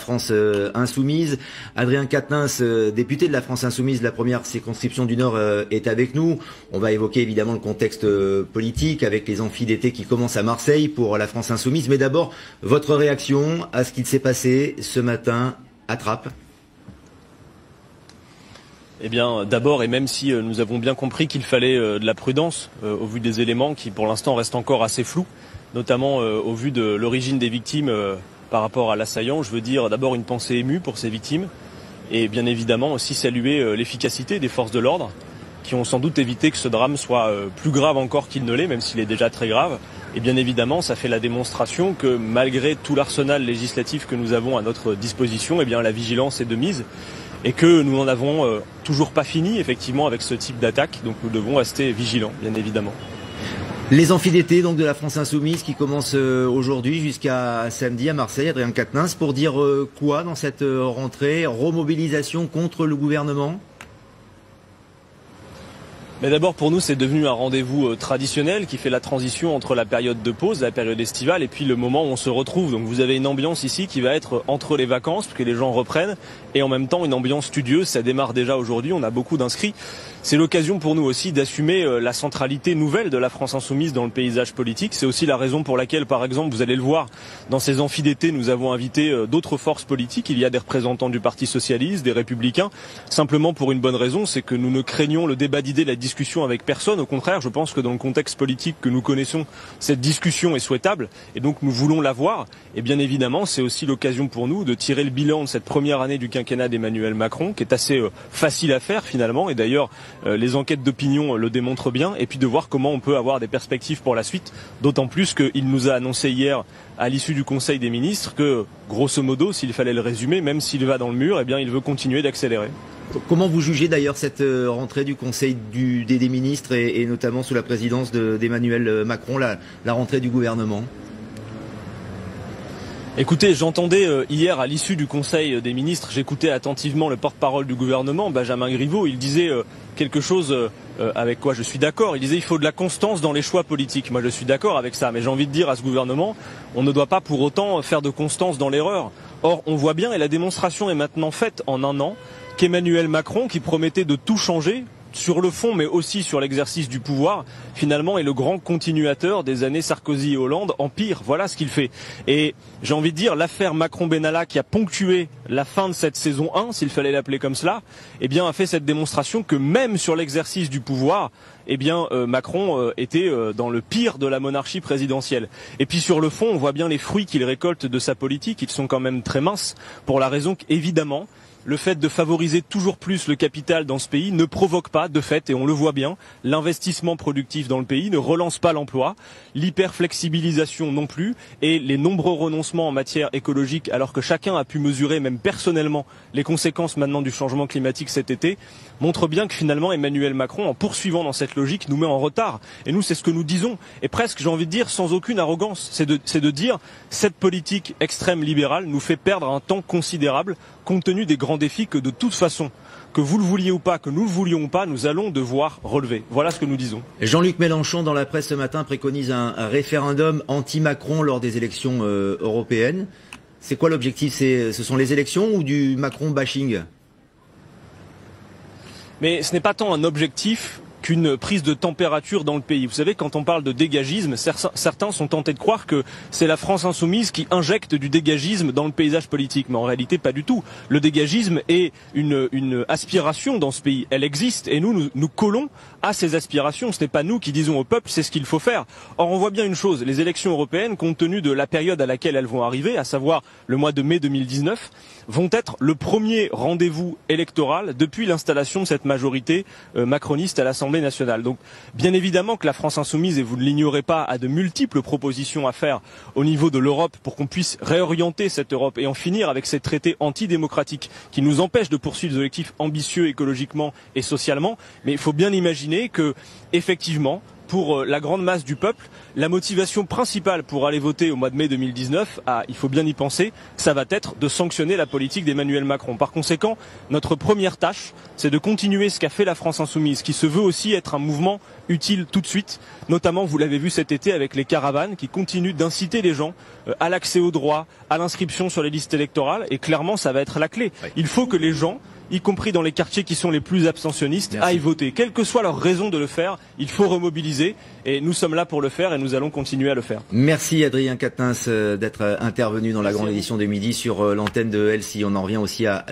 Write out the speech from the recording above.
France Insoumise. Adrien Quatennens, député de la France Insoumise, la première circonscription du Nord, est avec nous. On va évoquer évidemment le contexte politique avec les amphis d'été qui commencent à Marseille pour la France Insoumise. Mais d'abord, votre réaction à ce qu'il s'est passé ce matin à Trappes. Eh bien, d'abord, et même si nous avons bien compris qu'il fallait de la prudence au vu des éléments qui, pour l'instant, restent encore assez flous, notamment au vu de l'origine des victimes par rapport à l'assaillant, je veux dire d'abord une pensée émue pour ces victimes et bien évidemment aussi saluer l'efficacité des forces de l'ordre qui ont sans doute évité que ce drame soit plus grave encore qu'il ne l'est, même s'il est déjà très grave. Et bien évidemment, ça fait la démonstration que malgré tout l'arsenal législatif que nous avons à notre disposition, eh bien la vigilance est de mise. Et que nous n'en avons toujours pas fini, effectivement, avec ce type d'attaque. Donc nous devons rester vigilants, bien évidemment. Les amphis d'été donc de la France Insoumise qui commencent aujourd'hui jusqu'à samedi à Marseille, Adrien Quatennens, pour dire quoi dans cette rentrée? Remobilisation contre le gouvernement? Mais d'abord, pour nous, c'est devenu un rendez-vous traditionnel qui fait la transition entre la période de pause, la période estivale, et puis le moment où on se retrouve. Donc vous avez une ambiance ici qui va être entre les vacances, parce que les gens reprennent, et en même temps une ambiance studieuse. Ça démarre déjà aujourd'hui, on a beaucoup d'inscrits. C'est l'occasion pour nous aussi d'assumer la centralité nouvelle de la France Insoumise dans le paysage politique. C'est aussi la raison pour laquelle, par exemple, vous allez le voir, dans ces amphis d'été, nous avons invité d'autres forces politiques. Il y a des représentants du Parti Socialiste, des Républicains, simplement pour une bonne raison, c'est que nous ne craignons le débat d'idées, la discussion avec personne. Au contraire, je pense que dans le contexte politique que nous connaissons, cette discussion est souhaitable et donc nous voulons l'avoir. Et bien évidemment, c'est aussi l'occasion pour nous de tirer le bilan de cette première année du quinquennat d'Emmanuel Macron, qui est assez facile à faire finalement. Et d'ailleurs, les enquêtes d'opinion le démontrent bien. Et puis de voir comment on peut avoir des perspectives pour la suite. D'autant plus qu'il nous a annoncé hier, à l'issue du Conseil des ministres, que grosso modo, s'il fallait le résumer, même s'il va dans le mur, eh bien, il veut continuer d'accélérer. Comment vous jugez d'ailleurs cette rentrée du Conseil des ministres et notamment sous la présidence d'Emmanuel Macron, la rentrée du gouvernement? Écoutez, j'entendais hier à l'issue du Conseil des ministres, j'écoutais attentivement le porte-parole du gouvernement, Benjamin Griveaux, il disait quelque chose avec quoi je suis d'accord. Il disait il faut de la constance dans les choix politiques. Moi je suis d'accord avec ça, mais j'ai envie de dire à ce gouvernement, on ne doit pas pour autant faire de constance dans l'erreur. Or, on voit bien, et la démonstration est maintenant faite en un an, qu'Emmanuel Macron, qui promettait de tout changer, sur le fond mais aussi sur l'exercice du pouvoir, finalement est le grand continuateur des années Sarkozy et Hollande en pire. Voilà ce qu'il fait. Et j'ai envie de dire, l'affaire Macron-Benalla qui a ponctué la fin de cette saison 1, s'il fallait l'appeler comme cela, eh bien a fait cette démonstration que même sur l'exercice du pouvoir, eh bien Macron était dans le pire de la monarchie présidentielle. Et puis sur le fond, on voit bien les fruits qu'il récolte de sa politique. Ils sont quand même très minces pour la raison qu'évidemment, le fait de favoriser toujours plus le capital dans ce pays ne provoque pas, de fait, et on le voit bien, l'investissement productif dans le pays, ne relance pas l'emploi, l'hyperflexibilisation non plus, et les nombreux renoncements en matière écologique, alors que chacun a pu mesurer, même personnellement, les conséquences maintenant du changement climatique cet été, montrent bien que finalement Emmanuel Macron, en poursuivant dans cette logique, nous met en retard. Et nous, c'est ce que nous disons, et presque, j'ai envie de dire, sans aucune arrogance, c'est de dire, cette politique extrême libérale nous fait perdre un temps considérable, compte tenu des grands défis que de toute façon, que vous le vouliez ou pas, que nous le voulions ou pas, nous allons devoir relever. Voilà ce que nous disons. Jean-Luc Mélenchon, dans la presse ce matin, préconise un référendum anti-Macron lors des élections européennes. C'est quoi l'objectif? Ce sont les élections ou du Macron bashing? Mais ce n'est pas tant un objectif qu'une prise de température dans le pays. Vous savez, quand on parle de dégagisme, certains sont tentés de croire que c'est la France Insoumise qui injecte du dégagisme dans le paysage politique. Mais en réalité, pas du tout. Le dégagisme est une aspiration dans ce pays. Elle existe et nous collons à ces aspirations. Ce n'est pas nous qui disons au peuple c'est ce qu'il faut faire. Or, on voit bien une chose. Les élections européennes, compte tenu de la période à laquelle elles vont arriver, à savoir le mois de mai 2019, vont être le premier rendez-vous électoral depuis l'installation de cette majorité macroniste à l'Assemblée nationale. Donc, bien évidemment que la France Insoumise, et vous ne l'ignorez pas, a de multiples propositions à faire au niveau de l'Europe pour qu'on puisse réorienter cette Europe et en finir avec ces traités antidémocratiques qui nous empêchent de poursuivre des objectifs ambitieux écologiquement et socialement. Mais il faut bien imaginer que, effectivement, pour la grande masse du peuple, la motivation principale pour aller voter au mois de mai 2019, il faut bien y penser, ça va être de sanctionner la politique d'Emmanuel Macron. Par conséquent, notre première tâche, c'est de continuer ce qu'a fait la France Insoumise, qui se veut aussi être un mouvement utile tout de suite. Notamment, vous l'avez vu cet été avec les caravanes qui continuent d'inciter les gens à l'accès aux droits, à l'inscription sur les listes électorales. Et clairement, ça va être la clé. Oui. Il faut que les gens, y compris dans les quartiers qui sont les plus abstentionnistes, aillent voter. Quelle que soit leur raison de le faire, il faut remobiliser. Et nous sommes là pour le faire et nous allons continuer à le faire. Merci Adrien Quatennens d'être intervenu dans la grande édition de midi sur l'antenne de LCI. On en revient aussi à